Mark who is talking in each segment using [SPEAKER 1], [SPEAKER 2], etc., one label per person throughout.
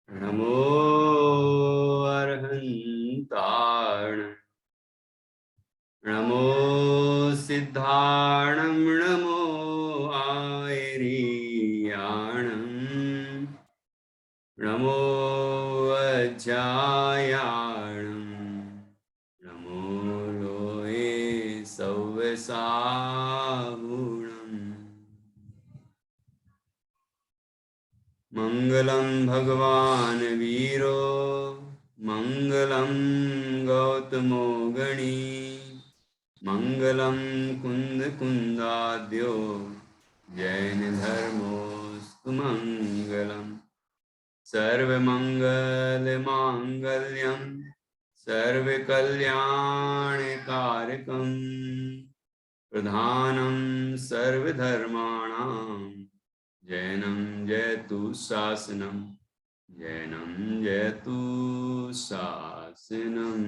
[SPEAKER 1] नमो अर्हन्ताण नमो सिद्धाणं नमो आयर्याणं नमो वज्रायाणं नमो लोये सव्यसागुणम् मंगलम भगवान वीरो मंगलम गौतमो गणी मंगलम कुंद कुंदाद्यो जैन धर्मोस्तु मंगलम सर्वमंगल मांगल्यम सर्वकल्याणकारकम प्रधानम सर्वधर्माणां जैनम जयतु शासनम जैनम जयतु शासनम।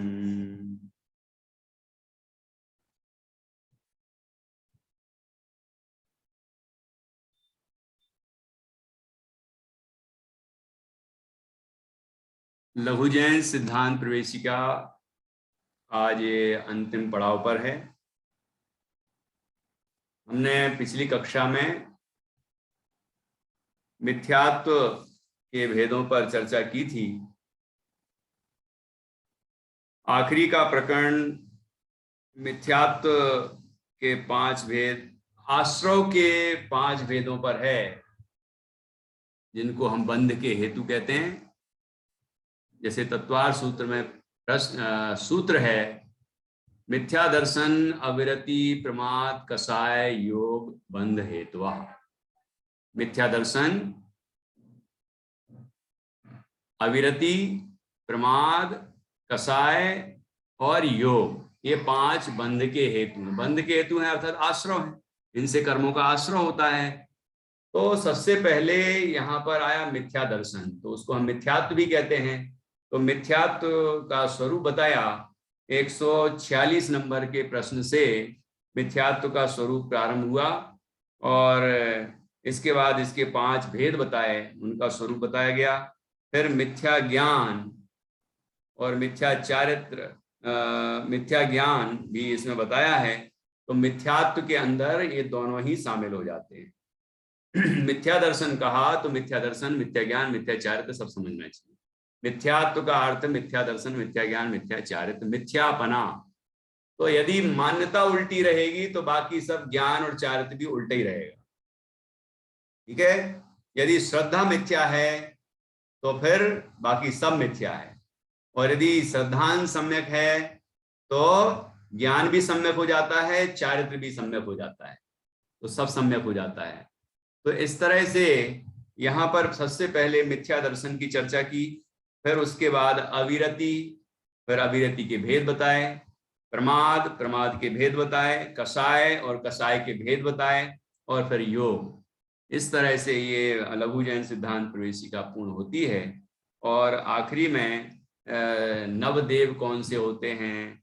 [SPEAKER 1] लघु जैन सिद्धांत प्रवेशिका आज ये अंतिम पड़ाव पर है। हमने पिछली कक्षा में मिथ्यात्व के भेदों पर चर्चा की थी। आखिरी का प्रकरण मिथ्यात्व के 5 भेद, आश्रव के 5 भेदों पर है, जिनको हम बंध के हेतु कहते हैं। जैसे तत्वार सूत्र में प्रश्न सूत्र है, मिथ्या दर्शन अविरति प्रमाद कसाय योग बंध हेतुआ। मिथ्या दर्शन अविरति प्रमाद कसाय और योग, ये 5 बंध के हेतु हैं। बंध के हेतु हैं अर्थात आश्रव है, इनसे कर्मों का आश्रव होता है। तो सबसे पहले यहाँ पर आया मिथ्या दर्शन, तो उसको हम मिथ्यात्व भी कहते हैं। तो मिथ्यात्व का स्वरूप बताया 146 नंबर के प्रश्न से मिथ्यात्व का स्वरूप प्रारंभ हुआ और इसके बाद इसके 5 भेद बताए, उनका स्वरूप बताया गया। फिर मिथ्या ज्ञान और मिथ्या चारित्र, मिथ्या ज्ञान भी इसमें बताया है। तो मिथ्यात्व के अंदर ये दोनों ही शामिल हो जाते हैं। मिथ्या दर्शन कहा तो मिथ्या दर्शन, मिथ्या ज्ञान, मिथ्या चारित्र सब समझना चाहिए। मिथ्यात्व का अर्थ मिथ्या दर्शन, मिथ्या ज्ञान, मिथ्या चारित्र, मिथ्यापना। तो यदि मान्यता उल्टी रहेगी तो बाकी सब ज्ञान और चारित्र भी उल्टा ही रहेगा। ठीक है, यदि श्रद्धा मिथ्या है तो फिर बाकी सब मिथ्या है, और यदि श्रद्धान सम्यक है तो ज्ञान भी सम्यक हो जाता है, चारित्र भी सम्यक हो जाता है, तो सब सम्यक हो जाता है। तो इस तरह से यहाँ पर सबसे पहले मिथ्या दर्शन की चर्चा की, फिर उसके बाद अविरति, फिर अविरति के भेद बताए, प्रमाद, प्रमाद के भेद बताए, कसाय और कसाय के भेद बताए, और फिर योग। इस तरह से ये लघु जैन सिद्धांत प्रवेशिका पूर्ण होती है। और आखिरी में नवदेव कौन से होते हैं,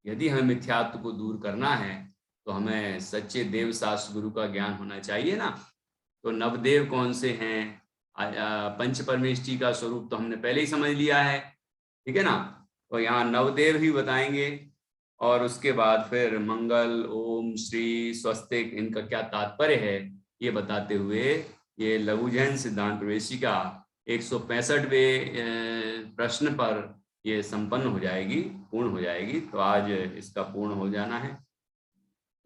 [SPEAKER 1] यदि हमें मिथ्यात्व को दूर करना है तो हमें सच्चे देव शास्त्र गुरु का ज्ञान होना चाहिए ना। तो नवदेव कौन से हैं, पंच परमेष्टि का स्वरूप तो हमने पहले ही समझ लिया है, ठीक है ना। तो यहाँ नवदेव ही बताएंगे, और उसके बाद फिर मंगल, ओम, श्री, स्वस्तिक, इनका क्या तात्पर्य है ये बताते हुए ये लघु जैन सिद्धांत प्रवेशिका 165वें प्रश्न पर ये संपन्न हो जाएगी, पूर्ण हो जाएगी। तो आज इसका पूर्ण हो जाना है।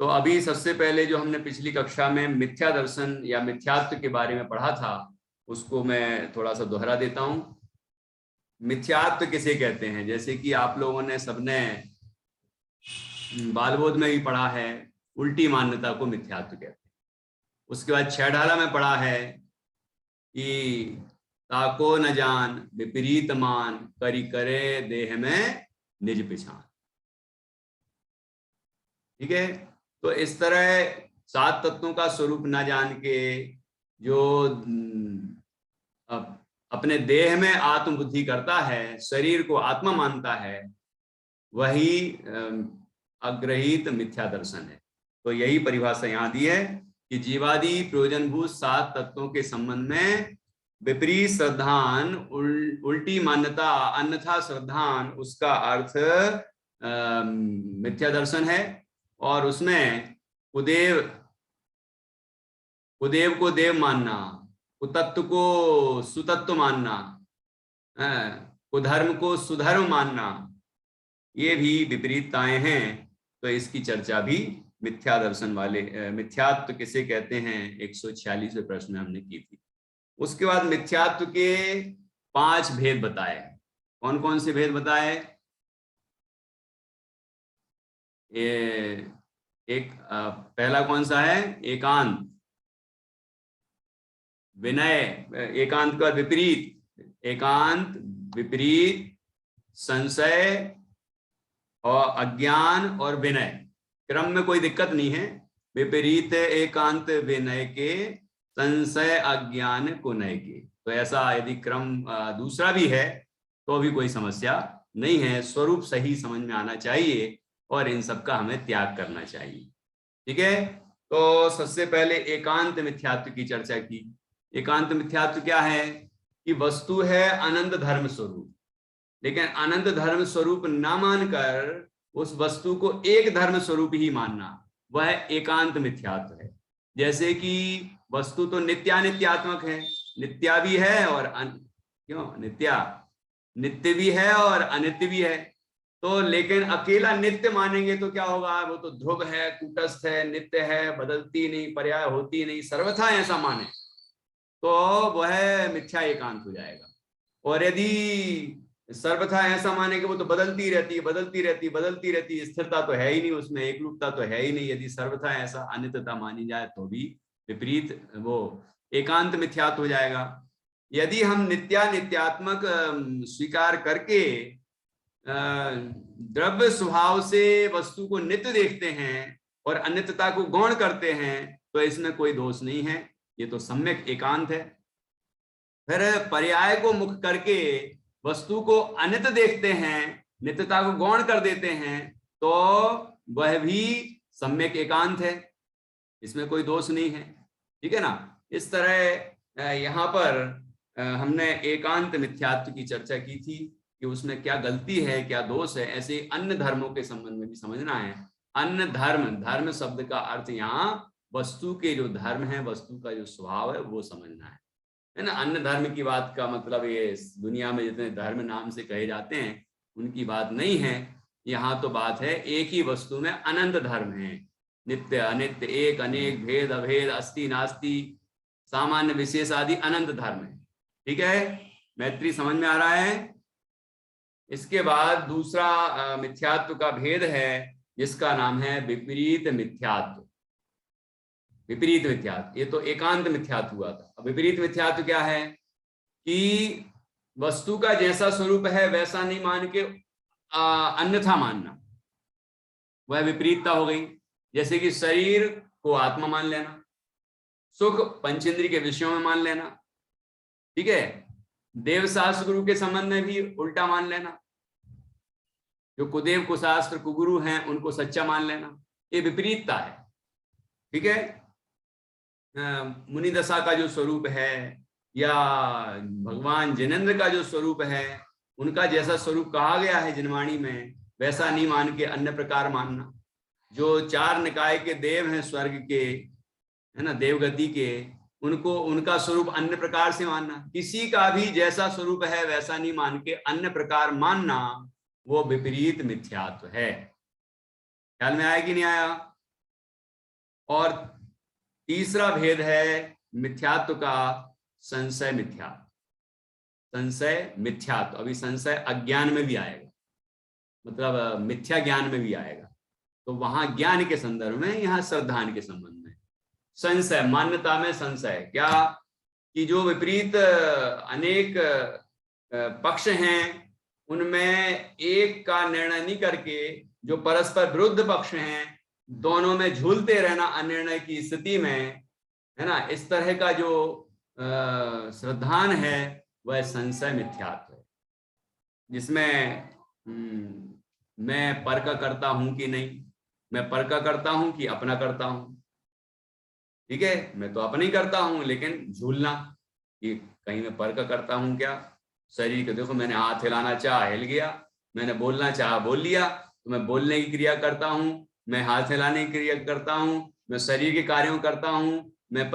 [SPEAKER 1] तो अभी सबसे पहले जो हमने पिछली कक्षा में मिथ्या दर्शन या मिथ्यात्व के बारे में पढ़ा था, उसको मैं थोड़ा सा दोहरा देता हूं। मिथ्यात्व किसे कहते हैं, जैसे कि आप लोगों ने सबने बालबोध में भी पढ़ा है, उल्टी मान्यता को मिथ्यात्व कहते हैं। उसके बाद छेड़ाला में पढ़ा है कि ताको न जान विपरीत मान करी करे देह में निज पिछान। ठीक है, तो इस तरह 7 तत्वों का स्वरूप न जान के जो अपने देह में आत्मबुद्धि करता है, शरीर को आत्मा मानता है, वही अग्रहित मिथ्या दर्शन है। तो यही परिभाषा यहाँ दी है कि जीवादि प्रयोजनभूत 7 तत्वों के संबंध में विपरीत श्रद्धान उल्टी मान्यता अन्यथा श्रद्धान उसका अर्थ मिथ्या दर्शन है। और उसमें कुदेव को देव मानना, कुतत्व को सुतत्व मानना, कुधर्म को सुधर्म मानना, ये भी विपरीतताएं हैं। तो इसकी चर्चा भी मिथ्या दर्शन वाले मिथ्यात्व किसे कहते हैं 146वें प्रश्न में हमने की थी। उसके बाद मिथ्यात्व के 5 भेद बताए। कौन कौन से भेद बताए? पहला कौन सा है? एकांत, विनय, एकांत का विपरीत, एकांत, विपरीत, संशय और अज्ञान और विनय। क्रम में कोई दिक्कत नहीं है। विपरीत, एकांत, विनय के, संशय, अज्ञान, कुनय के। तो ऐसा यदि क्रम दूसरा भी है तो भी कोई समस्या नहीं है। स्वरूप सही समझ में आना चाहिए और इन सब का हमें त्याग करना चाहिए। ठीक है, तो सबसे पहले एकांत मिथ्यात्व की चर्चा की। एकांत मिथ्यात्व क्या है? कि वस्तु है अनंत धर्म स्वरूप, लेकिन अनंत धर्म स्वरूप ना मानकर उस वस्तु को एक धर्म स्वरूप ही मानना, वह एकांत मिथ्यात्व है। जैसे कि वस्तु तो नित्यानित्यात्मक है, नित्या भी है और क्यों नित्य भी है और अनित्य भी है। तो लेकिन अकेला नित्य मानेंगे तो क्या होगा? वो तो ध्रुव है, कूटस्थ है, नित्य है, बदलती नहीं, पर्याय होती नहीं, सर्वथा ऐसा माने तो वह मिथ्या एकांत हो जाएगा। और यदि सर्वथा ऐसा माने कि वो तो बदलती रहती है, बदलती रहती है, बदलती रहती है, स्थिरता तो है ही नहीं उसमें, एक रूपता तो है ही नहीं, यदि सर्वथा ऐसा अनित्यता मानी जाए तो भी विपरीत वो एकांत मिथ्यात्व हो जाएगा। यदि हम नित्यात्मक स्वीकार करके द्रव्य स्वभाव से वस्तु को नित्य देखते हैं और अनित्यता को गौण करते हैं तो इसमें कोई दोष नहीं है, ये तो सम्यक एकांत है। फिर पर्याय को मुख करके वस्तु को अनित्य देखते हैं, नित्यता को गौण कर देते हैं, तो वह भी सम्यक एकांत है, इसमें कोई दोष नहीं है। ठीक है ना? इस तरह यहाँ पर हमने एकांत मिथ्यात्व की चर्चा की थी कि उसमें क्या गलती है, क्या दोष है। ऐसे अन्य धर्मों के संबंध में भी समझना है। अन्य धर्म, धर्म शब्द का अर्थ यहाँ वस्तु के जो धर्म है, वस्तु का जो स्वभाव है वो समझना है ना। अन्य धर्म की बात का मतलब ये दुनिया में जितने धर्म नाम से कहे जाते हैं उनकी बात नहीं है। यहाँ तो बात है एक ही वस्तु में अनंत धर्म है, नित्य अनित्य, एक अनेक, भेद अभेद, अस्ति नास्ति, सामान्य विशेष आदि अनंत धर्म है। ठीक है, मैत्री समझ में आ रहा है? इसके बाद दूसरा मिथ्यात्व का भेद है जिसका नाम है विपरीत मिथ्यात्व। विपरीत मिथ्यात्व, ये तो एकांत मिथ्यात्व हुआ था। अब विपरीत मिथ्यात्व क्या है? कि वस्तु का जैसा स्वरूप है वैसा नहीं मान के अन्यथा मानना, वह विपरीतता हो गई। जैसे कि शरीर को आत्मा मान लेना, सुख पंचेंद्रिय के विषयों में मान लेना। ठीक है, देवशास्त्र गुरु के संबंध में भी उल्टा मान लेना, जो कुदेव कुशास्त्र कुगुरु हैं उनको सच्चा मान लेना, ये विपरीतता है। ठीक है, मुनि दशा का जो स्वरूप है या भगवान जिनेंद्र का जो स्वरूप है, उनका जैसा स्वरूप कहा गया है जिनवाणी में, वैसा नहीं मान के अन्य प्रकार मानना। जो 4 निकाय के देव हैं स्वर्ग के, है ना, देवगति के, उनको उनका स्वरूप अन्य प्रकार से मानना। किसी का भी जैसा स्वरूप है वैसा नहीं मान के अन्य प्रकार मानना, वो विपरीत मिथ्यात्व है। ख्याल में आया कि नहीं आया? और तीसरा भेद है मिथ्यात्व का संशय मिथ्यात्व। संशय मिथ्यात्व, अभी संशय अज्ञान में भी आएगा, मतलब मिथ्या ज्ञान में भी आएगा। तो वहां ज्ञान के संदर्भ में, यहाँ श्रद्धान के संबंध में। संशय, मान्यता में संशय क्या? कि जो विपरीत अनेक पक्ष हैं उनमें एक का निर्णय नहीं करके जो परस्पर विरुद्ध पक्ष हैं दोनों में झूलते रहना अनिर्णय की स्थिति में, है ना, इस तरह का जो श्रद्धान है वह संशय मिथ्यात्व है, जिसमें मैं पर का करता हूं कि नहीं, मैं पर का करता हूं कि अपना करता हूं। ठीक है, मैं तो अपना ही करता हूं लेकिन झूलना, कि कहीं मैं पर का करता हूं क्या? शरीर को देखो, मैंने हाथ हिलाना चाहा, हिल गया, मैंने बोलना चाहा, बोल लिया, तो मैं बोलने की क्रिया करता हूं, मैं हाथ हिलाने की क्रिया करता हूं, मैं शरीर के कार्यों करता हूं, मैं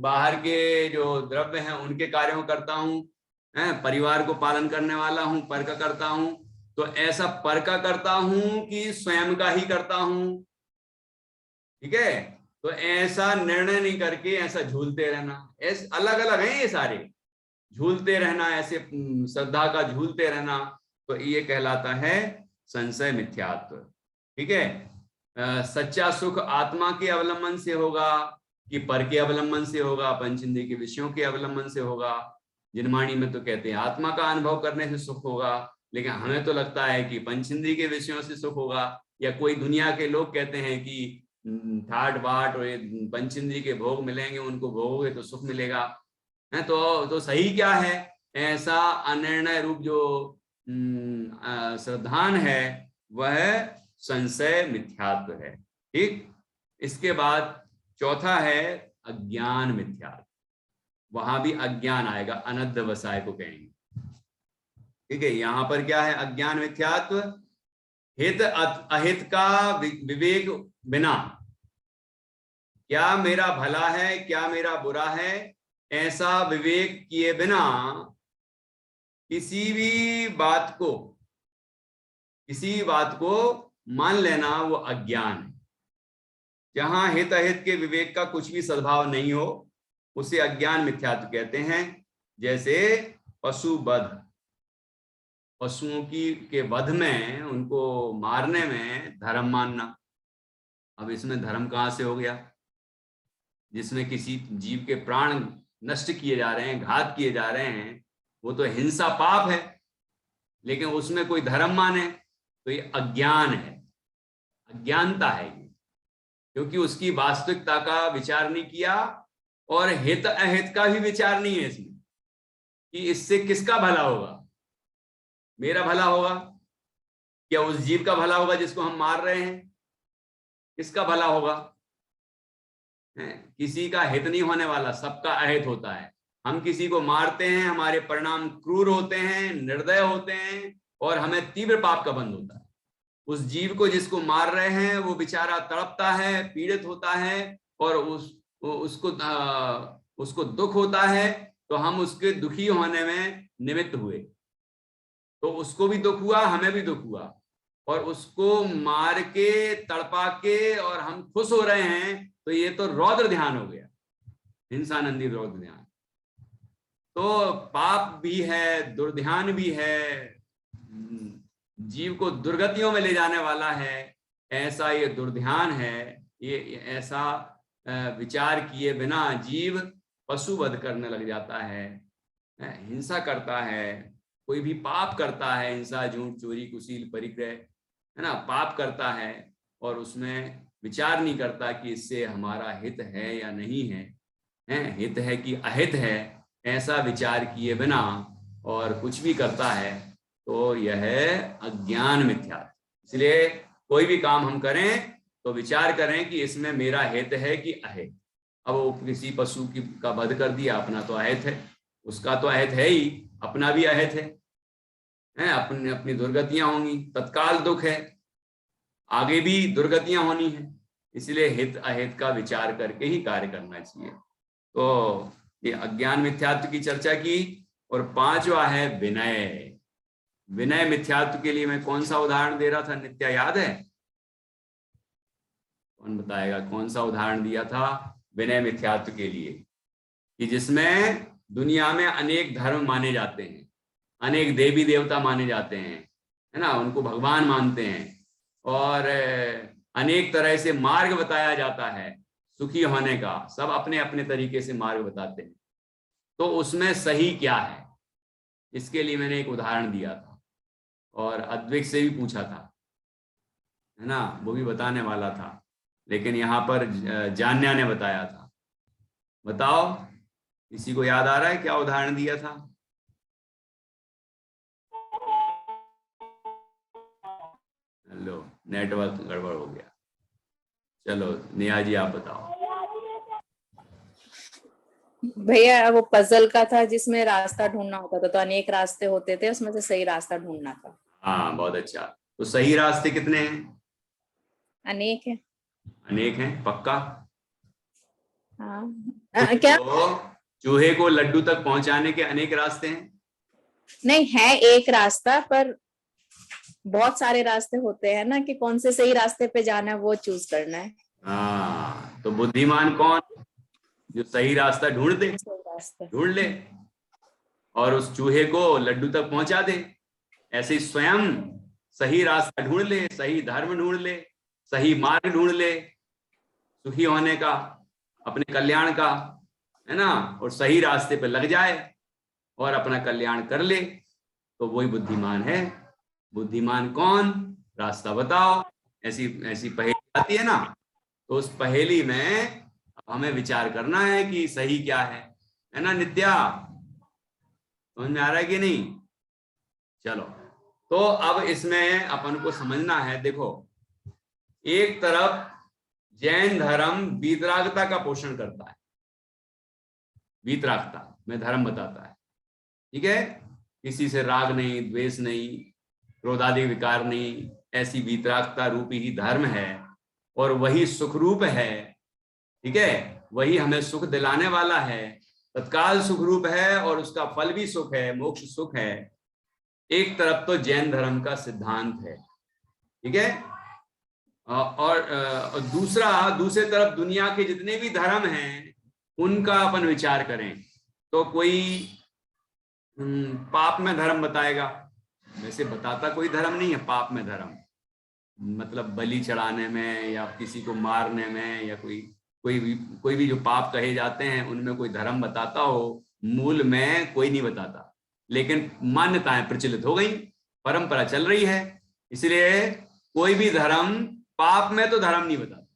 [SPEAKER 1] बाहर के जो द्रव्य हैं उनके कार्यों करता हूं, परिवार को पालन करने वाला हूं, पर का करता हूं। तो ऐसा पर का करता हूं कि स्वयं का ही करता हूं, ठीक है? तो ऐसा निर्णय नहीं करके ऐसा झूलते रहना, ऐसे अलग अलग हैं ये सारे, झूलते रहना, ऐसे श्रद्धा का झूलते रहना, तो ये कहलाता है संशय मिथ्यात्व, ठीक है? सच्चा सुख आत्मा के अवलंबन से होगा कि पर के अवलंबन से होगा, पंचेंद्रिय के विषयों के अवलंबन से होगा। जिनवाणी में तो कहते हैं आत्मा का अनुभव करने से सुख होगा, लेकिन हमें तो लगता है कि पंचेंद्रिय के विषयों से सुख होगा, या कोई दुनिया के लोग कहते हैं कि ठाट बाट और पंचेंद्रिय के भोग मिलेंगे, उनको भोगोगे तो सुख मिलेगा, है? तो सही क्या है? ऐसा अनिर्णय रूप जो श्रद्धान है वह संशय मिथ्यात्व है, ठीक। इसके बाद चौथा है अज्ञान मिथ्यात्व, वहां भी अज्ञान आएगा, अनध्यवसाय को कहेंगे, ठीक है? यहां पर क्या है अज्ञान मिथ्यात्व? हित अहित का विवेक बिना, क्या मेरा भला है क्या मेरा बुरा है, ऐसा विवेक किए बिना किसी बात को मान लेना, वो अज्ञान है। जहां हित अहित के विवेक का कुछ भी सद्भाव नहीं हो, उसे अज्ञान मिथ्यात्व कहते हैं। जैसे पशु वध, पशुओं के वध में, उनको मारने में धर्म मानना। अब इसमें धर्म कहां से हो गया? जिसमें किसी जीव के प्राण नष्ट किए जा रहे हैं, घात किए जा रहे हैं, वो तो हिंसा पाप है, लेकिन उसमें कोई धर्म माने तो ये अज्ञान है, अज्ञानता है ये, क्योंकि उसकी वास्तविकता का विचार नहीं किया, और हित अहित का भी विचार नहीं है इसमें कि इससे किसका भला होगा। मेरा भला होगा क्या उस जीव का भला होगा जिसको हम मार रहे हैं? किसका भला होगा? किसी का हित नहीं होने वाला, सबका अहित होता है। हम किसी को मारते हैं, हमारे परिणाम क्रूर होते हैं, निर्दय होते हैं, और हमें तीव्र पाप का बंध होता है। उस जीव को जिसको मार रहे हैं वो बेचारा तड़पता है, पीड़ित होता है, और उसको दुख होता है, तो हम उसके दुखी होने में निमित्त हुए, तो उसको भी दुख हुआ, हमें भी दुख हुआ, और उसको मार के तड़पा के और हम खुश हो रहे हैं, तो ये तो रौद्र ध्यान हो गया, हिंसानंदी रौद्र ध्यान। तो पाप भी है, दुर्ध्यान भी है, जीव को दुर्गतियों में ले जाने वाला है, ऐसा ये दुर्ध्यान है। ये ऐसा विचार किए बिना जीव पशु वध करने लग जाता है, हिंसा करता है, कोई भी पाप करता है, हिंसा, झूठ, चोरी, कुशील, परिग्रह, है ना, पाप करता है, और उसमें विचार नहीं करता कि इससे हमारा हित है या नहीं है, हित है कि अहित है, ऐसा विचार किए बिना और कुछ भी करता है, तो यह है अज्ञान मिथ्या। इसलिए कोई भी काम हम करें तो विचार करें कि इसमें मेरा हित है कि अहित। अब वो किसी पशु का वध कर दिया, अपना तो अहित है, उसका तो अहित है ही, अपना भी अहित है, अपनी अपनी दुर्गतियां होंगी, तत्काल दुख है, आगे भी दुर्गतियां होनी है, इसलिए हित अहित का विचार करके ही कार्य करना चाहिए। तो ये अज्ञान मिथ्यात्व की चर्चा की। और पांचवा है विनय। विनय मिथ्यात्व के लिए मैं कौन सा उदाहरण दे रहा था, नित्या याद है? कौन बताएगा कौन सा उदाहरण दिया था विनय मिथ्यात्व के लिए? कि जिसमें दुनिया में अनेक धर्म माने जाते हैं, अनेक देवी देवता माने जाते हैं, है ना, उनको भगवान मानते हैं, और अनेक तरह से मार्ग बताया जाता है सुखी होने का, सब अपने अपने तरीके से मार्ग बताते हैं। तो उसमें सही क्या है, इसके लिए मैंने एक उदाहरण दिया था, और अद्वैत से भी पूछा था, है ना, वो भी बताने वाला था, लेकिन यहाँ पर जान्या ने बताया था। बताओ, किसी को याद आ रहा है क्या उदाहरण दिया था? लो, नेटवर्क गड़बड़ हो गया। चलो नेहा जी आप बताओ।
[SPEAKER 2] भैया वो पजल का था जिसमें रास्ता ढूंढना होता था, तो अनेक रास्ते होते थे, उसमें से सही रास्ता ढूंढना था।
[SPEAKER 1] हाँ बहुत अच्छा। तो सही रास्ते कितने हैं?
[SPEAKER 2] अनेक है।
[SPEAKER 1] अनेक हैं, पक्का?
[SPEAKER 2] हाँ। क्या?
[SPEAKER 1] चूहे को लड्डू तक पहुंचाने के अनेक रास्ते हैं।
[SPEAKER 2] नहीं, है एक रास्ता, पर बहुत सारे रास्ते होते हैं ना, कि कौन से सही रास्ते पे जाना है वो चूज करना है।
[SPEAKER 1] हाँ, तो बुद्धिमान कौन? जो सही रास्ता ढूंढ दे,
[SPEAKER 2] सही रास्ते।
[SPEAKER 1] ढूंढ ले और उस चूहे को लड्डू तक पहुंचा दे। ऐसे ही स्वयं सही रास्ता ढूंढ ले, सही धर्म ढूंढ ले, सही मार्ग ढूंढ ले सुखी होने का, अपने कल्याण का, है ना, और सही रास्ते पे लग जाए और अपना कल्याण कर ले, तो वही बुद्धिमान है। बुद्धिमान कौन? रास्ता बताओ। ऐसी ऐसी पहेली आती है ना, तो उस पहेली में हमें विचार करना है कि सही क्या है ना नित्या? समझ में आ रहा है कि नहीं? चलो, तो अब इसमें अपन को समझना है। देखो, एक तरफ जैन धर्म वीतरागता का पोषण करता है, वीतरागता में धर्म बताता है, ठीक है, किसी से राग नहीं, द्वेष नहीं, क्रोधादि विकार नहीं, ऐसी वीतरागता रूपी ही धर्म है, और वही सुख रूप है, ठीक है, वही हमें सुख दिलाने वाला है, तत्काल सुख रूप है, और उसका फल भी सुख है, मोक्ष सुख है। एक तरफ तो जैन धर्म का सिद्धांत है, ठीक है, और दूसरे तरफ दुनिया के जितने भी धर्म हैं उनका अपन विचार करें तो कोई पाप में धर्म बताएगा। वैसे बताता कोई धर्म नहीं है पाप में धर्म, मतलब बलि चढ़ाने में या किसी को मारने में, या कोई भी जो पाप कहे जाते हैं उनमें कोई धर्म बताता हो, मूल में कोई नहीं बताता, लेकिन मान्यताएं प्रचलित हो गई, परंपरा चल रही है, इसलिए कोई भी धर्म पाप में तो धर्म नहीं बताता,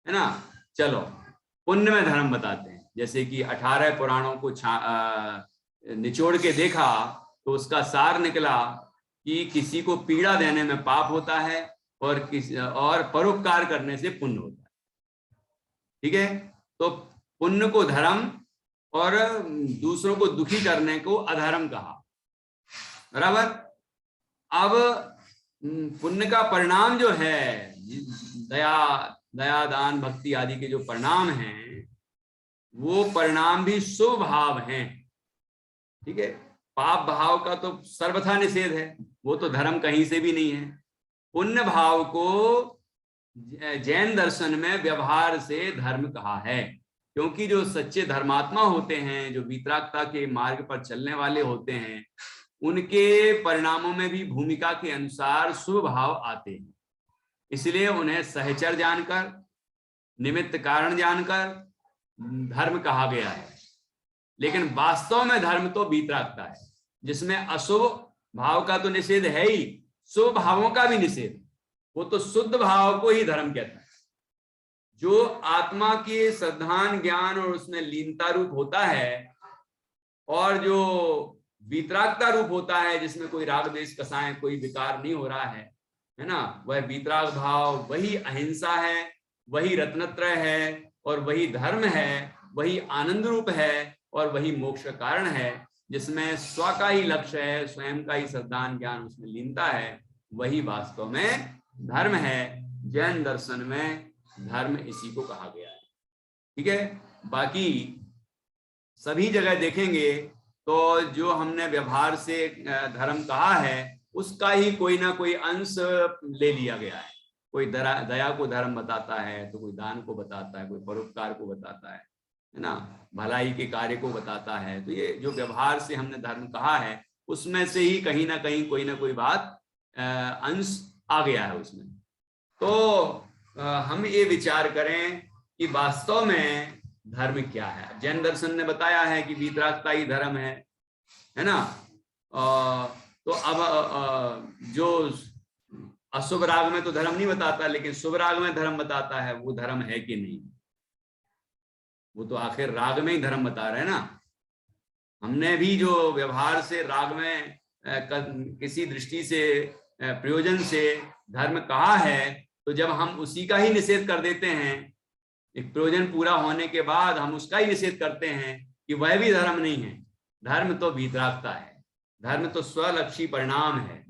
[SPEAKER 1] है ना। चलो, पुण्य में धर्म बताते हैं, जैसे कि 18 पुराणों को निचोड़ के देखा तो उसका सार निकला कि किसी को पीड़ा देने में पाप होता है और परोपकार करने से पुण्य होता है, ठीक है। तो पुण्य को धर्म और दूसरों को दुखी करने को अधर्म कहा, बराबर। अब पुण्य का परिणाम जो है, दया दया दान भक्ति आदि के जो परिणाम हैं, वो परिणाम भी शुभ भाव हैं, ठीक है। पाप भाव का तो सर्वथा निषेध है, वो तो धर्म कहीं से भी नहीं है। पुण्य भाव को जैन दर्शन में व्यवहार से धर्म कहा है, क्योंकि जो सच्चे धर्मात्मा होते हैं, जो वीतरागता के मार्ग पर चलने वाले होते हैं, उनके परिणामों में भी भूमिका के अनुसार शुभ भाव आते हैं, इसलिए उन्हें सहचर जानकर, निमित्त कारण जानकर धर्म कहा गया है। लेकिन वास्तव में धर्म तो वीतरागता है, जिसमें अशुभ भाव का तो निषेध है ही, शुभ भावों का भी निषेध, वो तो शुद्ध भाव को ही धर्म कहता है। जो आत्मा के श्रद्धान ज्ञान और उसमें लीनता रूप होता है, और जो वीतरागता रूप होता है जिसमें कोई राग द्वेष कसाय कोई विकार नहीं हो रहा है ना, वह वीतराग भाव, वही अहिंसा है, वही रत्नत्रय है, और वही धर्म है, वही आनंद रूप है, और वही मोक्ष का कारण है, जिसमें स्व का ही लक्ष्य है, स्वयं का ही श्रद्धान ज्ञान उसमें लीनता है, वही वास्तव में धर्म है। जैन दर्शन में धर्म इसी को कहा गया है, ठीक है। बाकी सभी जगह देखेंगे तो जो हमने व्यवहार से धर्म कहा है, उसका ही कोई ना कोई अंश ले लिया गया है। कोई दया को धर्म बताता है, तो कोई दान को बताता है, कोई परोपकार को बताता है ना, भलाई के कार्य को बताता है। तो ये जो व्यवहार से हमने धर्म कहा है, उसमें से ही कहीं ना कहीं कोई ना कोई बात अंश आ गया है उसमें। तो हम ये विचार करें कि वास्तव में धर्म क्या है। जैन दर्शन ने बताया है कि वीतरागता ही धर्म है ना। तो अब जो अशुभ राग में तो धर्म नहीं बताता, लेकिन शुभ राग में धर्म बताता है, वो धर्म है कि नहीं? वो तो आखिर राग में ही धर्म बता रहे हैं ना। हमने भी जो व्यवहार से राग में किसी दृष्टि से प्रयोजन से धर्म कहा है, तो जब हम उसी का ही निषेध कर देते हैं, एक प्रयोजन पूरा होने के बाद हम उसका ही निषेध करते हैं कि वह भी धर्म नहीं है। धर्म तो वीतरागता है, धर्म तो स्वलक्षी परिणाम है,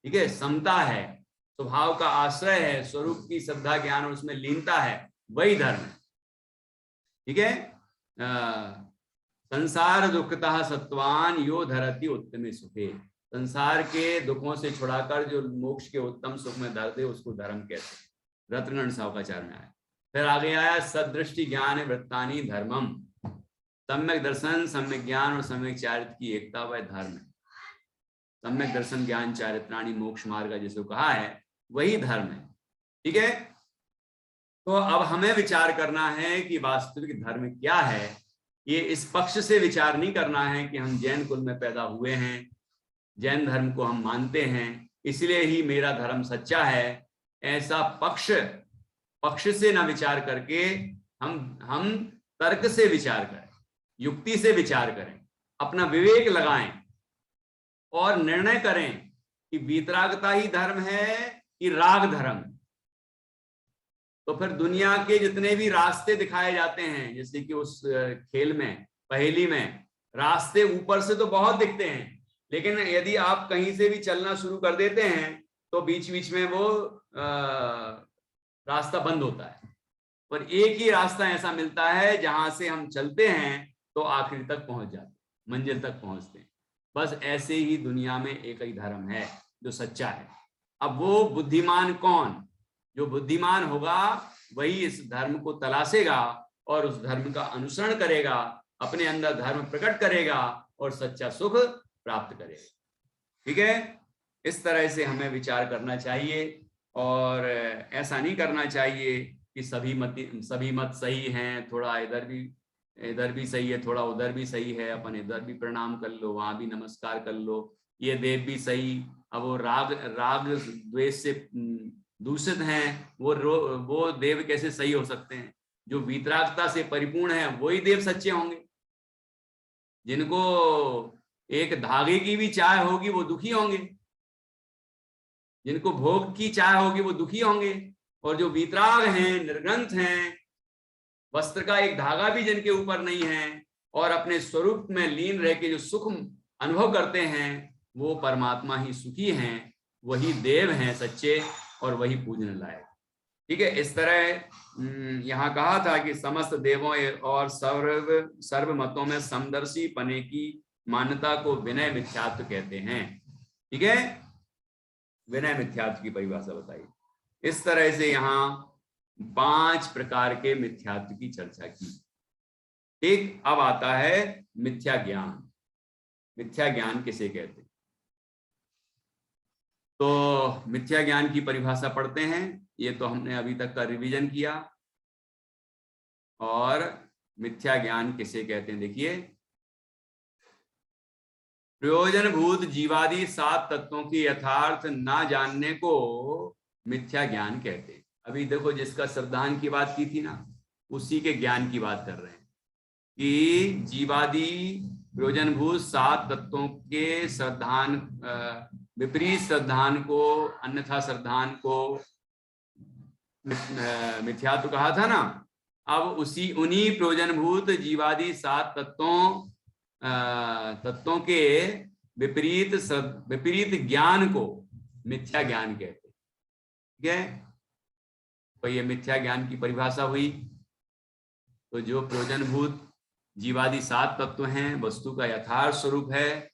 [SPEAKER 1] ठीक है, समता है, स्वभाव का आश्रय है, स्वरूप की श्रद्धा ज्ञान और उसमें लीनता है, वही धर्म है। ठीक है, संसार दुखतः सत्वान यो धरती उत्तमे सुखे, संसार के दुखों से छुड़ाकर जो मोक्ष के उत्तम सुख में धर दे उसको धर्म कहते हैं। रत्नगण सावकाचार में आया। फिर आगे आया सदृष्टि ज्ञान वृत्तानि धर्मम, सम्यक दर्शन सम्यक ज्ञान और सम्यक चारित्र की एकता वह धर्म है। सम्यक दर्शन ज्ञान चारित्राणि मोक्ष मार्ग जिसको कहा है वही धर्म है। ठीक है, तो अब हमें विचार करना है कि वास्तविक धर्म क्या है। ये इस पक्ष से विचार नहीं करना है कि हम जैन कुल में पैदा हुए हैं, जैन धर्म को हम मानते हैं इसलिए ही मेरा धर्म सच्चा है, ऐसा पक्ष से ना विचार करके हम तर्क से विचार करें, युक्ति से विचार करें, अपना विवेक लगाएं और निर्णय करें कि वीतरागता ही धर्म है कि राग धर्म। तो फिर दुनिया के जितने भी रास्ते दिखाए जाते हैं, जैसे कि उस खेल में पहेली में रास्ते ऊपर से तो बहुत दिखते हैं, लेकिन यदि आप कहीं से भी चलना शुरू कर देते हैं तो बीच बीच में वो रास्ता बंद होता है। पर एक ही रास्ता ऐसा मिलता है जहां से हम चलते हैं तो आखिरी तक पहुंच जाते हैं, मंजिल तक पहुंचते हैं। बस ऐसे ही दुनिया में एक ही धर्म है जो सच्चा है। अब वो बुद्धिमान कौन? जो बुद्धिमान होगा वही इस धर्म को तलाशेगा और उस धर्म का अनुसरण करेगा, अपने अंदर धर्म प्रकट करेगा और सच्चा सुख प्राप्त करेगा। ठीक है, इस तरह से हमें विचार करना चाहिए और ऐसा नहीं करना चाहिए कि सभी मत सही हैं, थोड़ा इधर भी सही है, थोड़ा उधर भी सही है, अपन इधर भी प्रणाम कर लो, वहां भी नमस्कार कर लो, ये देव भी सही। अब वो राग द्वेष से दूषित हैं, वो देव कैसे सही हो सकते हैं? जो वीतरागता से परिपूर्ण है वही देव सच्चे होंगे। जिनको एक धागे की भी चाह होगी वो दुखी होंगे, जिनको भोग की चाह होगी वो दुखी होंगे, और जो वीतराग हैं, निर्ग्रंथ हैं, वस्त्र का एक धागा भी जिनके ऊपर नहीं है और अपने स्वरूप में लीन रह के जो सुख अनुभव करते हैं वो परमात्मा ही सुखी हैं, वही देव हैं सच्चे और वही पूजने लायक। ठीक है, इस तरह यहाँ कहा था कि समस्त देवों और सर्व मतों में समदर्शी पने की मान्यता को विनय मिथ्यात्व कहते हैं। ठीक है, विनय मिथ्यात्व की परिभाषा बताई। इस तरह से यहाँ 5 प्रकार के मिथ्यात्व की चर्चा की। ठीक, अब आता है मिथ्या ज्ञान। मिथ्या ज्ञान किसे कहते हैं? तो मिथ्या ज्ञान की परिभाषा पढ़ते हैं। ये तो हमने अभी तक का रिवीजन किया। और मिथ्या ज्ञान किसे कहते हैं? देखिए, प्रयोजनभूत जीवादि 7 तत्वों की यथार्थ ना जानने को मिथ्या ज्ञान कहते हैं। अभी देखो, जिसका श्रद्धान की बात की थी ना, उसी के ज्ञान की बात कर रहे हैं कि जीवादि प्रयोजनभूत 7 तत्वों के श्रद्धान, विपरीत श्रद्धान को, अन्यथा श्रद्धान को मिथ्यात्व कहा था ना। अब उन्हीं प्रयोजनभूत जीवादि 7 तत्वों के विपरीत ज्ञान को मिथ्या ज्ञान कहते हैं। ठीक है, तो ये मिथ्या ज्ञान की परिभाषा हुई। तो जो प्रयोजनभूत जीवादि 7 तत्व हैं, वस्तु का यथार्थ स्वरूप है,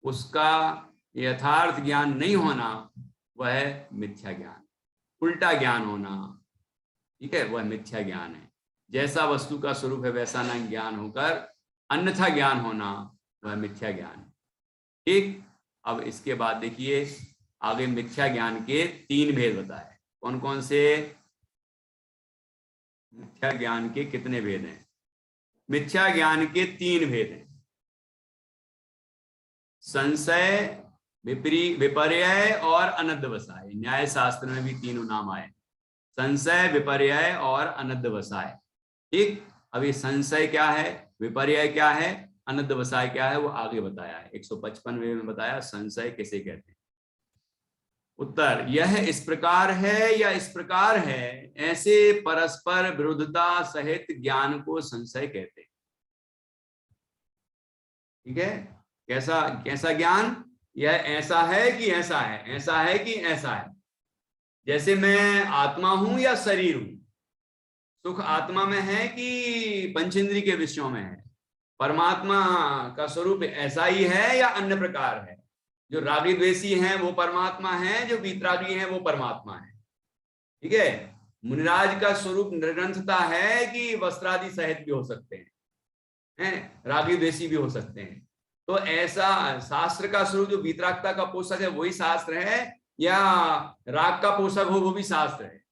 [SPEAKER 1] उसका यथार्थ ज्ञान नहीं होना वह मिथ्या ज्ञान, उल्टा ज्ञान होना, ठीक है, वह मिथ्या ज्ञान है। जैसा वस्तु का स्वरूप है वैसा न ज्ञान होकर अन्यथा ज्ञान होना वह मिथ्या ज्ञान। ठीक, अब इसके बाद देखिए आगे मिथ्या ज्ञान के 3 भेद बताए। कौन कौन से? मिथ्या ज्ञान के कितने भेद हैं? मिथ्या ज्ञान के 3 भेद हैं। संशय, विपर्यय और अनध्यवसाय। न्याय शास्त्र में भी तीनों नाम आए, संशय, विपर्यय और अनध्यवसाय। ठीक, अभी संशय क्या है, विपर्यय क्या है, अनध्यवसाय क्या है, वो आगे बताया है। 155वें में बताया संशय किसे कहते हैं। उत्तर, यह इस प्रकार है या इस प्रकार है, ऐसे परस्पर विरुद्धता सहित ज्ञान को संशय कहते हैं। ठीक है, कैसा कैसा ज्ञान, यह ऐसा है कि ऐसा है, ऐसा है कि ऐसा है। जैसे मैं आत्मा हूं या शरीर हूं, सुख आत्मा में है कि पंचेंद्रिय के विषयों में है, परमात्मा का स्वरूप ऐसा ही है या अन्य प्रकार है, जो रागी द्वेषी हैं वो परमात्मा है, जो वीतरागी हैं वो परमात्मा है। ठीक है, मुनिराज का स्वरूप निर्ग्रंथता है कि वस्त्रादि सहित भी हो सकते हैं, रागी द्वेषी भी हो सकते हैं। तो ऐसा शास्त्र का स्वरूप जो वीतरागता का पोषक है वही शास्त्र है, या राग का पोषक हो वो भी शास्त्र है।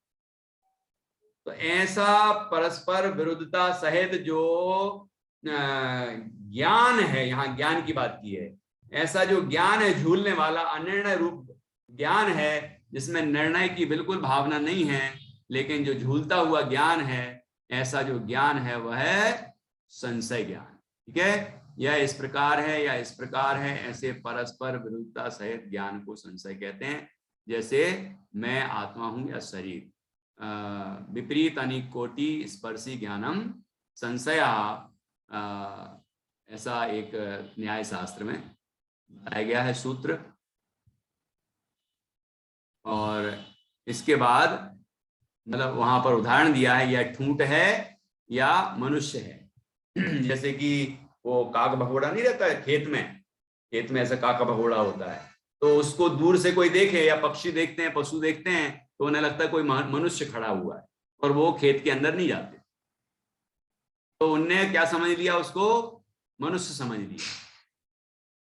[SPEAKER 1] तो ऐसा परस्पर विरुद्धता सहित जो ज्ञान है, यहाँ ज्ञान की बात की है, ऐसा जो ज्ञान है झूलने वाला अनिर्णय रूप ज्ञान है, जिसमें निर्णय की बिल्कुल भावना नहीं है, लेकिन जो झूलता हुआ ज्ञान है, ऐसा जो ज्ञान है वह है संशय ज्ञान। ठीक है, यह इस प्रकार है या इस प्रकार है, ऐसे परस्पर विरुद्धता सहित ज्ञान को संशय कहते हैं। जैसे मैं आत्मा हूं या शरीर, विपरीत अनेक कोटि स्पर्शी ज्ञानम संशया, ऐसा एक न्याय शास्त्र में बताया गया है सूत्र। और इसके बाद मतलब वहां पर उदाहरण दिया है, यह ठूंठ है या मनुष्य है। जैसे कि वो काग भगोड़ा नहीं रहता है खेत में ऐसा काका भगोड़ा होता है, तो उसको दूर से कोई देखे या पक्षी देखते हैं, पशु देखते हैं, तो उन्हें लगता है कोई मनुष्य खड़ा हुआ है, और वो खेत के अंदर नहीं जाते, तो उनने क्या समझ लिया, उसको मनुष्य समझ लिया।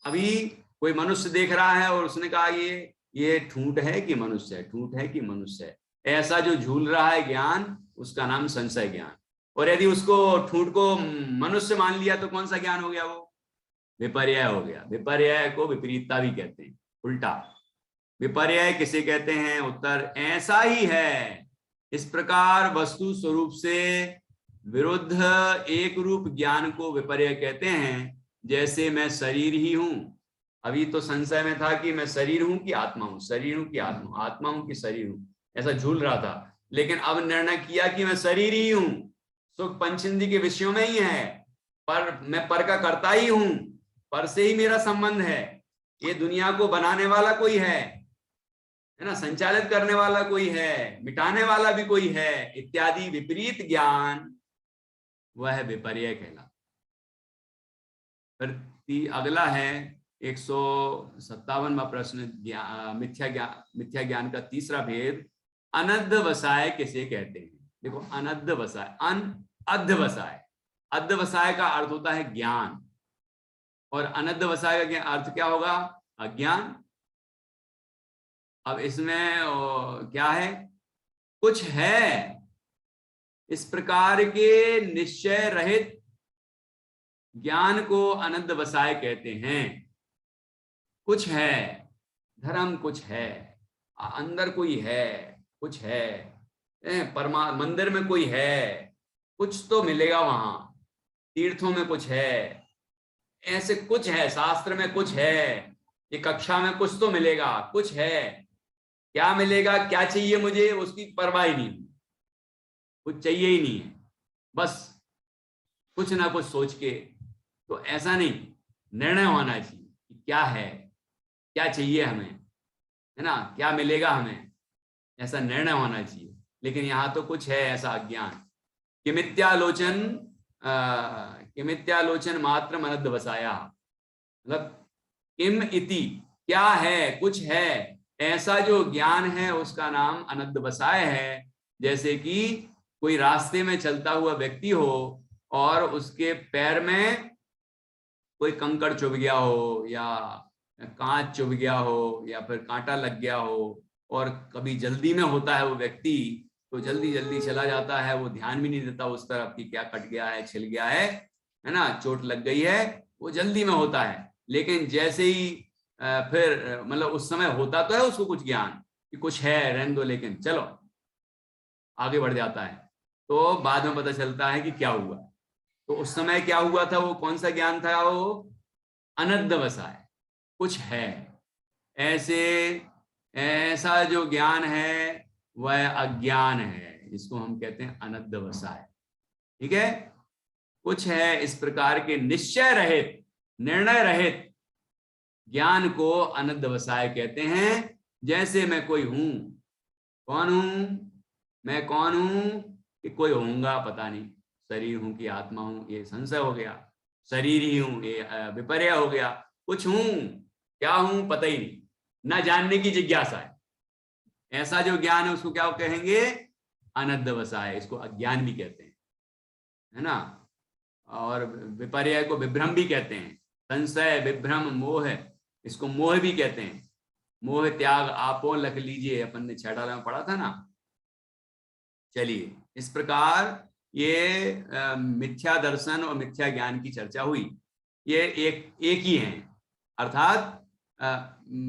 [SPEAKER 1] अभी कोई मनुष्य देख रहा है और उसने कहा ये ठूंठ है कि मनुष्य है, ठूंठ है कि मनुष्य है। ऐसा जो झूल रहा है ज्ञान, उसका नाम संशय ज्ञान। और यदि उसको ठूंठ को मनुष्य मान लिया तो कौन सा ज्ञान हो गया, वो विपर्यय हो गया। विपर्यय को विपरीतता भी कहते हैं, उल्टा। विपर्यय किसे कहते हैं, उत्तर, ऐसा ही है इस प्रकार वस्तु स्वरूप से विरुद्ध एक रूप ज्ञान को विपर्यय कहते हैं। जैसे मैं शरीर ही हूं, अभी तो संशय में था कि मैं शरीर हूं कि आत्मा हूं, शरीर हूं कि आत्मा, आत्मा हूं कि शरीर हूं, ऐसा झूल रहा था। लेकिन अब निर्णय किया कि मैं शरीर ही हूं, सुख पंचेंद्रिय के विषयों में ही है, पर मैं पर का करता ही हूं, पर से ही मेरा संबंध है, ये दुनिया को बनाने वाला कोई है ना, संचालित करने वाला कोई है, मिटाने वाला भी कोई है, इत्यादि विपरीत ज्ञान, वह विपर्यय कहलाता। फिर अगला है 157वां प्रश्न, मिथ्या ज्ञान का तीसरा भेद, अनध्यवसाय किसे कहते हैं। देखो, अनध्यवसाय, अध्यवसाय, अध्यवसाय का अर्थ होता है ज्ञान, और अनध्यवसाय का अर्थ क्या होगा, अज्ञान। अब इसमें क्या है, कुछ है इस प्रकार के निश्चय रहित ज्ञान को अनध्यवसाय कहते हैं। कुछ है, धर्म कुछ है, अंदर कोई है, कुछ है, मंदिर में कोई है, कुछ तो मिलेगा वहां, तीर्थों में कुछ है, ऐसे कुछ है, शास्त्र में कुछ है, ये कक्षा में कुछ तो मिलेगा, कुछ है। क्या मिलेगा, क्या चाहिए मुझे, उसकी परवाह ही नहीं, कुछ चाहिए ही नहीं है, बस कुछ ना कुछ सोच के। तो ऐसा नहीं, निर्णय होना चाहिए कि क्या है, क्या चाहिए हमें, है ना, क्या मिलेगा हमें, ऐसा निर्णय होना चाहिए। लेकिन यहाँ तो कुछ है ऐसा अज्ञान। किमित्यालोचन मात्र अनध्यवसाया, मतलब किम इति, क्या है, कुछ है, ऐसा जो ज्ञान है उसका नाम अनध्यवसाय है। जैसे कि कोई रास्ते में चलता हुआ व्यक्ति हो और उसके पैर में कोई कंकड़ चुभ गया हो, या कांच चुभ गया हो, या फिर कांटा लग गया हो, और कभी जल्दी में होता है वो व्यक्ति, तो जल्दी जल्दी चला जाता है, वो ध्यान भी नहीं देता उस तरफ कि क्या कट गया है, छिल गया है ना, चोट लग गई है, वो जल्दी में होता है। लेकिन जैसे ही फिर मतलब उस समय होता तो है उसको कुछ ज्ञान कि कुछ है, रहने दो, लेकिन चलो आगे बढ़ जाता है, तो बाद में पता चलता है कि क्या हुआ। तो उस समय क्या हुआ था, वो कौन सा ज्ञान था, वो अनध्यवसाय, कुछ है। ऐसे ऐसा जो ज्ञान है वह अज्ञान है, इसको हम कहते हैं अनध्यवसाय। ठीक है, कुछ है इस प्रकार के निश्चय रहित, निर्णय रहित ज्ञान को अनध्यवसाय कहते हैं। जैसे मैं कोई हूं, कौन हूं, मैं कौन हूं कि कोई होऊंगा पता नहीं, शरीर हूं कि आत्मा हूं ये संशय हो गया, शरीर ही हूं ये विपर्य हो गया, कुछ हूं क्या हूं पता ही नहीं, ना जानने की जिज्ञासा है। ऐसा जो ज्ञान है उसको क्या कहेंगे, अनध्यवसाय, इसको अज्ञान भी कहते हैं, है ना। और विपर्य को विभ्रम भी कहते हैं, संशय विभ्रम मोह, इसको मोह भी कहते हैं। मोह त्याग आपो लख लीजिए, अपन ने छठा में पढ़ा था ना। चलिए, इस प्रकार ये मिथ्या दर्शन और मिथ्या ज्ञान की चर्चा हुई। ये एक ही हैं, अर्थात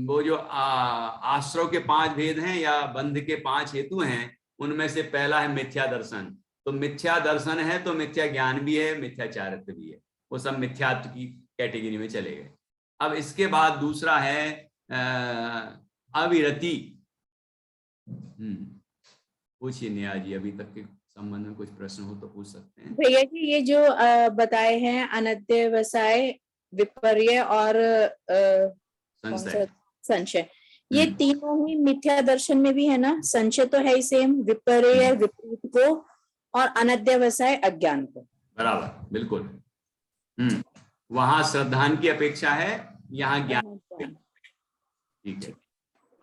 [SPEAKER 1] वो जो आश्रव के 5 भेद हैं या बंध के 5 हेतु हैं, उनमें से पहला है मिथ्या दर्शन। तो मिथ्या दर्शन है तो मिथ्या ज्ञान भी है, मिथ्या चारित्र भी है, वो सब मिथ्यात्व की कैटेगरी में चले गए। अब इसके बाद दूसरा है अविरति। पूछिए नेहा जी, अभी तक के संबंध में कुछ प्रश्न हो तो पूछ सकते हैं।
[SPEAKER 2] भैया जी, ये जो बताए हैं अनध्यवसाय, विपर्य और संशय, ये तीनों ही मिथ्या दर्शन में भी है ना। संशय तो है ही सेम, विपर्य विपरीत को, और अनध्यवसाय अज्ञान को।
[SPEAKER 1] बराबर, बिल्कुल। वहां श्रद्धान की अपेक्षा है, यहाँ ज्ञान। ठीक है,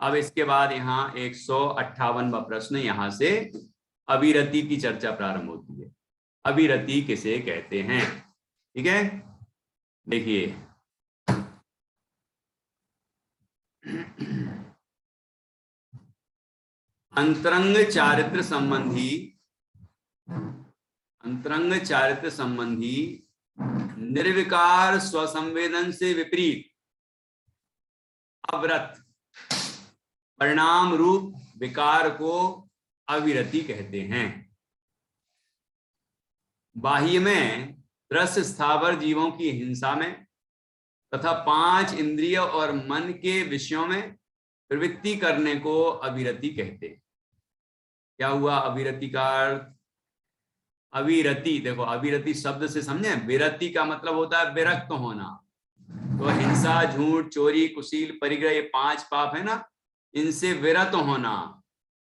[SPEAKER 1] अब इसके बाद यहाँ 158वां प्रश्न, यहाँ से अविरति की चर्चा प्रारंभ होती है। अविरति किसे कहते हैं? ठीक है, देखिए, अंतरंग चारित्र संबंधी निर्विकार स्वसंवेदन से विपरीत अव्रत परिणाम रूप विकार को अविरति कहते हैं। बाह्य में दृश्य स्थावर जीवों की हिंसा में तथा 5 इंद्रिय और मन के विषयों में प्रवृत्ति करने को अविरति कहते हैं। क्या हुआ अविरति का अर्थ? अविरति, देखो अविरति शब्द से समझे, विरति का मतलब होता है विरक्त होना। तो हिंसा, झूठ, चोरी, कुशील, परिग्रह, ये 5 पाप है ना, इनसे विरत होना,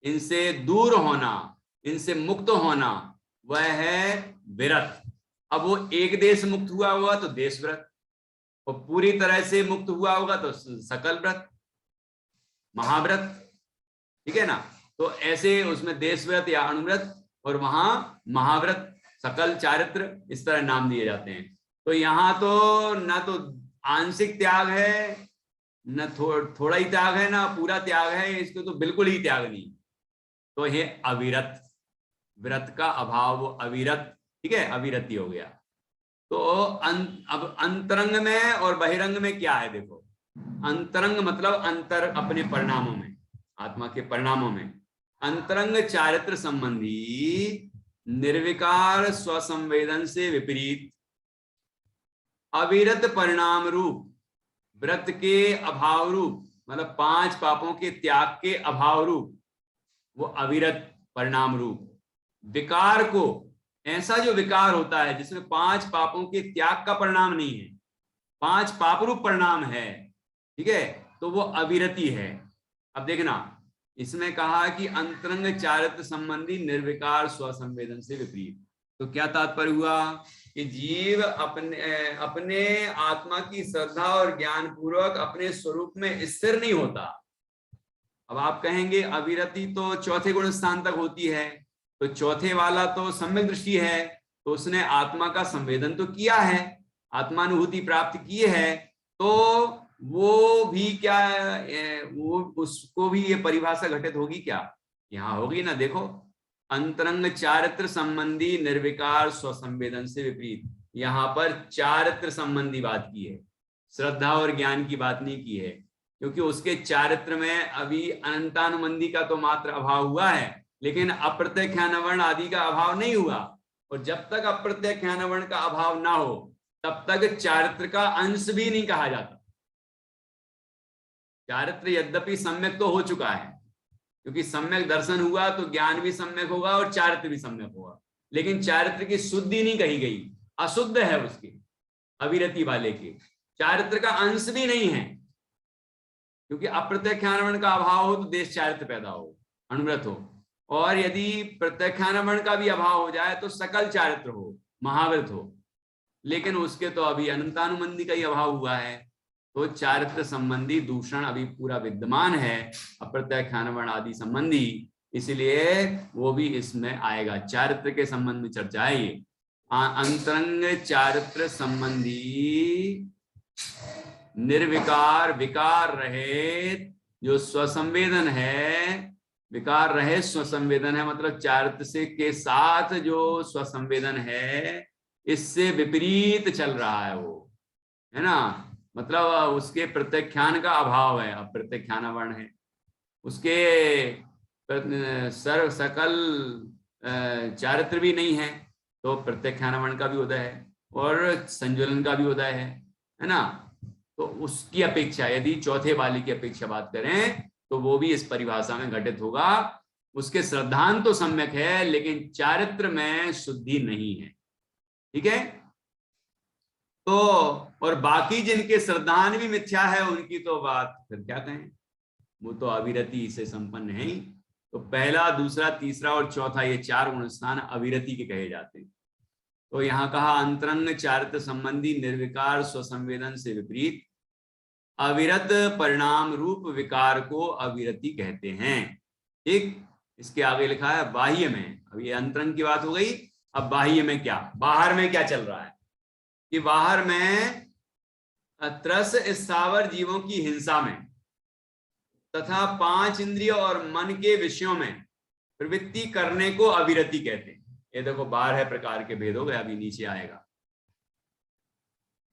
[SPEAKER 1] इनसे दूर होना, इनसे मुक्त होना, वह है विरत। अब वो एक देश मुक्त हुआ होगा तो देश व्रत, और पूरी तरह से मुक्त हुआ होगा तो सकल व्रत, महाव्रत। ठीक है ना, तो ऐसे उसमें देश व्रत या अणुव्रत, और वहां महाव्रत, सकल चारित्र, इस तरह नाम दिए जाते हैं। तो यहाँ तो ना तो आंशिक त्याग है, न थोड़ा ही त्याग है, ना पूरा त्याग है, इसको तो बिल्कुल ही त्याग नहीं। तो ये अविरत, व्रत का अभाव, वो अविरत। ठीक है, अविरति हो गया। तो अब अंतरंग में और बहिरंग में क्या है? देखो, अंतरंग मतलब अंतर, अपने परिणामों में, आत्मा के परिणामों में। अंतरंग चारित्र संबंधी निर्विकार स्वसंवेदन से विपरीत अविरत परिणाम रूप व्रत के अभाव रूप, मतलब 5 पापों के त्याग के अभाव रूप, वो अविरत परिणाम रूप विकार को, ऐसा जो विकार होता है जिसमें 5 पापों के त्याग का परिणाम नहीं है, 5 पाप रूप परिणाम है, ठीक है, तो वो अविरति है। अब देखना, इसमें कहा कि अंतरंग चारित्र संबंधी निर्विकार स्वसंवेदन से विपरीत, तो क्या तात्पर्य हुआ कि जीव अपने आत्मा की श्रद्धा और ज्ञान पूर्वक अपने स्वरूप में स्थिर नहीं होता। अब आप कहेंगे अविरति तो चौथे गुण स्थान तक होती है, तो चौथे वाला तो सम्यक दृष्टि है, तो उसने आत्मा का संवेदन तो किया है, आत्मानुभूति प्राप्त की है, तो वो भी क्या, वो उसको भी ये परिभाषा घटित होगी क्या? यहाँ होगी ना। देखो, अंतरंग चारित्र संबंधी निर्विकार स्वसंवेदन से विपरीत, यहाँ पर चारित्र संबंधी बात की है, श्रद्धा और ज्ञान की बात नहीं की है, क्योंकि उसके चारित्र में अभी अनंतानुबंधी का तो मात्र अभाव हुआ है, लेकिन अप्रत्यय ज्ञानवर्ण आदि का अभाव नहीं हुआ। और जब तक अप्रत्यय ज्ञानवर्ण का अभाव ना हो तब तक चारित्र का अंश भी नहीं कहा जाता। चारित्र यद्यपि सम्यक तो हो चुका है, क्योंकि सम्यक दर्शन हुआ तो ज्ञान भी सम्यक होगा और चारित्र भी सम्यक होगा, लेकिन चारित्र की शुद्धि नहीं कही गई, अशुद्ध है उसकी, अविरति वाले की चारित्र का अंश भी नहीं है, क्योंकि अप्रत्यक्षानुवरण का अभाव हो तो देश चारित्र पैदा हो, अनुव्रत हो, और यदि प्रत्यक्षानुवरण का भी अभाव हो जाए तो सकल चारित्र हो, महाव्रत हो, लेकिन उसके तो अभी अनंतानुबंधी का ही अभाव हुआ है, तो चारित्र संबंधी दूषण अभी पूरा विद्यमान है, अप्रत्यक्षानुवरण आदि संबंधी, इसलिए वो भी इसमें आएगा। चारित्र के संबंध में चर्चा है ये, अंतरंग चारित्र संबंधी निर्विकार विकार रहित जो स्वसंवेदन है, विकार रहित स्वसंवेदन है, मतलब चारित्र से के साथ जो स्वसंवेदन है इससे विपरीत चल रहा है वो, है ना, मतलब उसके प्रत्यख्यान का अभाव है, अप्रत्यख्यानावरण है, उसके सर्व सकल चारित्र भी नहीं है, तो प्रत्यख्यानावरण का भी उदय है और संज्वलन का भी उदय है ना, तो उसकी अपेक्षा यदि चौथे वाली की अपेक्षा बात करें तो वो भी इस परिभाषा में घटित होगा, उसके श्रद्धांत तो सम्यक है लेकिन चारित्र में शुद्धि नहीं है, ठीक है। तो और बाकी जिनके श्रद्धान भी मिथ्या है उनकी तो बात फिर क्या कहें, वो तो अविरति से संपन्न है ही। तो पहला, दूसरा, तीसरा और चौथा ये चार गुण स्थान अविरति के कहे जाते हैं। तो यहाँ कहा अंतरंग चारित्र संबंधी निर्विकार स्वसंवेदन से विपरीत अविरत परिणाम रूप विकार को अविरति कहते हैं। ठीक, इसके आगे लिखा है बाह्य में, अब ये अंतरंग की बात हो गई, अब बाह्य में क्या, बाहर में क्या चल रहा है कि बाहर में त्रस स्थावर जीवों की हिंसा में तथा पांच इंद्रिय और मन के विषयों में प्रवृत्ति करने को अविरति कहते हैं। ये देखो 12 प्रकार के भेद हो गए, अभी नीचे आएगा।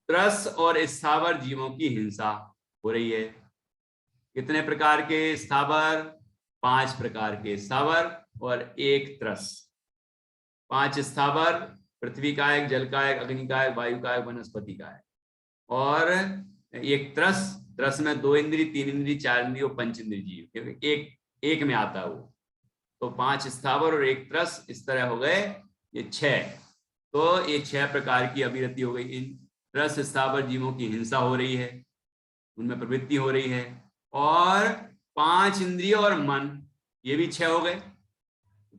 [SPEAKER 1] त्रस और स्थावर जीवों की हिंसा हो रही है, कितने प्रकार के स्थावर, 5 प्रकार के स्थावर और एक त्रस। 5 स्थावर, पृथ्वी का एक, जल का एक, अग्नि का एक, वायु का एक, वनस्पति का है, और एक त्रस, त्रस में 2 इंद्रिय, 3 इंद्रिय, 4 इंद्रिय और 5 इंद्रिय जीव, एक में आता है वो। तो 5 स्थावर और एक त्रस, इस तरह हो गए ये 6। तो ये 6 प्रकार की अविरति हो गई। इन त्रस स्थावर जीवों की हिंसा हो रही है, उनमें प्रवृत्ति हो रही है, और 5 इंद्रिय और मन, ये भी 6 हो गए।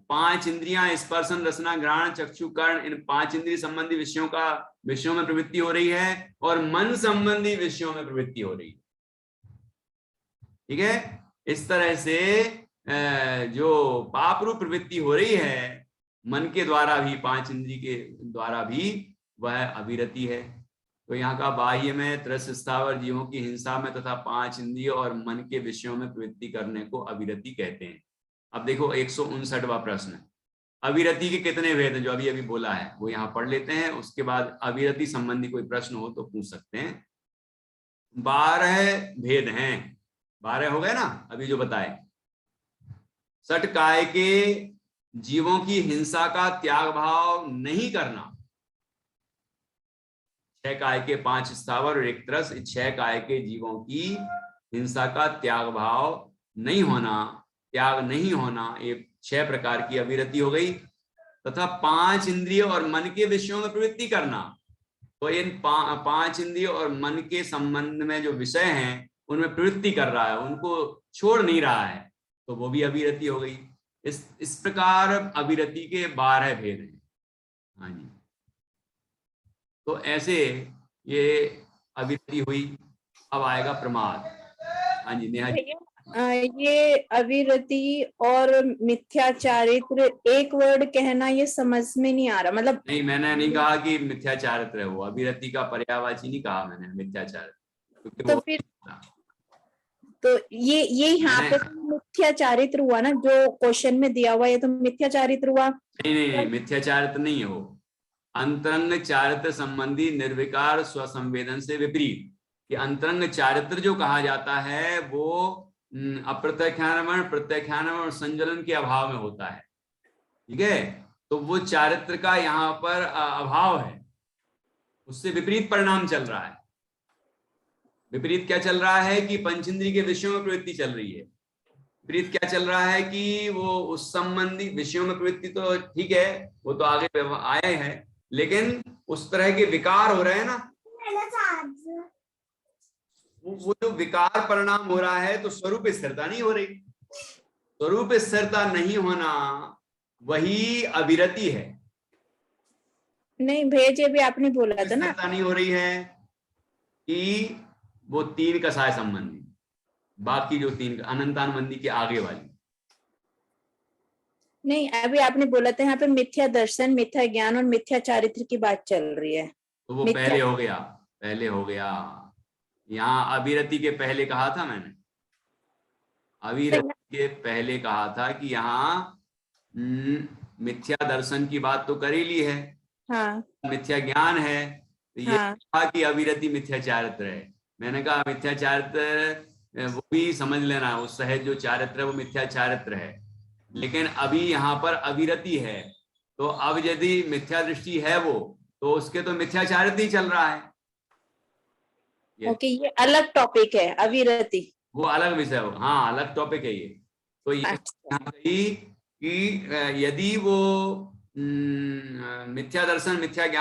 [SPEAKER 1] 5 इंद्रियां स्पर्शन रसना घ्राण चक्षु कर्ण, इन 5 इंद्रिय संबंधी विषयों में प्रवृत्ति हो रही है, और मन संबंधी विषयों में प्रवृत्ति हो रही है, ठीक है। इस तरह से जो पाप रूप प्रवृत्ति हो रही है मन के द्वारा भी, 5 इंद्रिय के द्वारा भी, वह अविरति है। तो यहाँ का बाह्य में त्रस स्थावर जीवों की हिंसा में तथा 5 इंद्रिय और मन के विषयों में प्रवृत्ति करने को अविरति कहते हैं। अब देखो 159वां प्रश्न, अविरति के कितने भेद हैं जो अभी अभी बोला है वो यहाँ पढ़ लेते हैं, उसके बाद अविरति संबंधी कोई प्रश्न हो तो पूछ सकते हैं। 12 भेद हैं, 12 हो गए ना अभी जो बताए। सठ काय के जीवों की हिंसा का त्याग भाव नहीं करना, 6 काय के 5 स्थावर और एक त्रस, 6 काय के जीवों की हिंसा का त्याग भाव नहीं होना, त्याग नहीं होना, ये 6 प्रकार की अविरति हो गई। तथा 5 इंद्रिय और मन के विषयों में प्रवृत्ति करना, तो इन 5 इंद्रिय और मन के संबंध में जो विषय हैं उनमें प्रवृत्ति कर रहा है, उनको छोड़ नहीं रहा है, तो वो भी अविरति हो गई। इस प्रकार अविरति के 12 भेद हैं। हाँ जी, तो ऐसे ये अविरति हुई। अब आएगा प्रमाद। हाँ जी नेहा जी।
[SPEAKER 2] ये अविरति और मिथ्याचारित्र एक वर्ड कहना ये समझ में नहीं आ रहा, मतलब
[SPEAKER 1] नहीं, मैंने नहीं कहा कि मिथ्याचारित्र है वो, अविरति का पर्यायवाची नहीं कहा मैंने, मिथ्याचारित्र।
[SPEAKER 2] तो फिर तो ये यहाँ पे मिथ्याचारित्र हुआ ना, जो क्वेश्चन में दिया हुआ, ये तो मिथ्याचारित्र हुआ।
[SPEAKER 1] नहीं, मिथ्याचारित्र नहीं है वो, अंतरंग चारित्र संबंधी निर्विकार स्वसंवेदन से विपरीत। कि अंतरंग चारित्र जो कहा जाता है वो अप्रत्यख्यानवरण, प्रत्यख्यानवरण और संजलन के अभाव में होता है, ठीक है। तो वो चारित्र का यहाँ पर अभाव है, उससे विपरीत परिणाम चल रहा है। विपरीत क्या चल रहा है कि पंचेंद्रिय के विषयों में प्रवृत्ति चल रही है। विपरीत क्या चल रहा है कि वो उस संबंधी विषयों में प्रवृत्ति तो ठीक है, वो तो आगे आए हैं, लेकिन उस तरह के विकार हो रहे हैं ना, वो जो विकार परिणाम हो रहा है, तो स्वरूप स्थिरता नहीं हो रही। स्वरूप स्थिरता नहीं होना वही अविरति है।
[SPEAKER 2] नहीं भेजे भी आपने बोला था ना,
[SPEAKER 1] स्थिरता नहीं हो रही है कि वो तीन कसाय संबंधी, बाकी जो तीन अनंतानुबंधी के आगे वाली।
[SPEAKER 2] नहीं अभी आपने बोला था यहाँ पे मिथ्या दर्शन, मिथ्या ज्ञान और मिथ्या चारित्र की बात चल रही है।
[SPEAKER 1] तो वो पहले हो गया, पहले हो गया। यहाँ अविरति के पहले कहा था मैंने, अविरति के पहले कहा था कि यहाँ मिथ्या दर्शन की बात तो कर ही ली है।
[SPEAKER 2] हाँ
[SPEAKER 1] मिथ्या ज्ञान है, तो ये
[SPEAKER 2] हाँ
[SPEAKER 1] कहा कि अविरति मिथ्या चारित्र है। मैंने कहा मिथ्या चारित्र वो भी समझ लेना, उस सहज जो चारित्र है वो मिथ्या चारित्र है, लेकिन अभी यहाँ पर अविरति है, तो अब यदि मिथ्या दृष्टि है वो, तो उसके तो मिथ्या चारित्र ही चल रहा है।
[SPEAKER 2] ओके, ये अलग टॉपिक है अविरति,
[SPEAKER 1] वो अलग विषय हो, हाँ अलग टॉपिक है ये। तो ये
[SPEAKER 2] अच्छा।
[SPEAKER 1] कि यदि वो मिथ्या दर्शन मिथ्या ज्ञान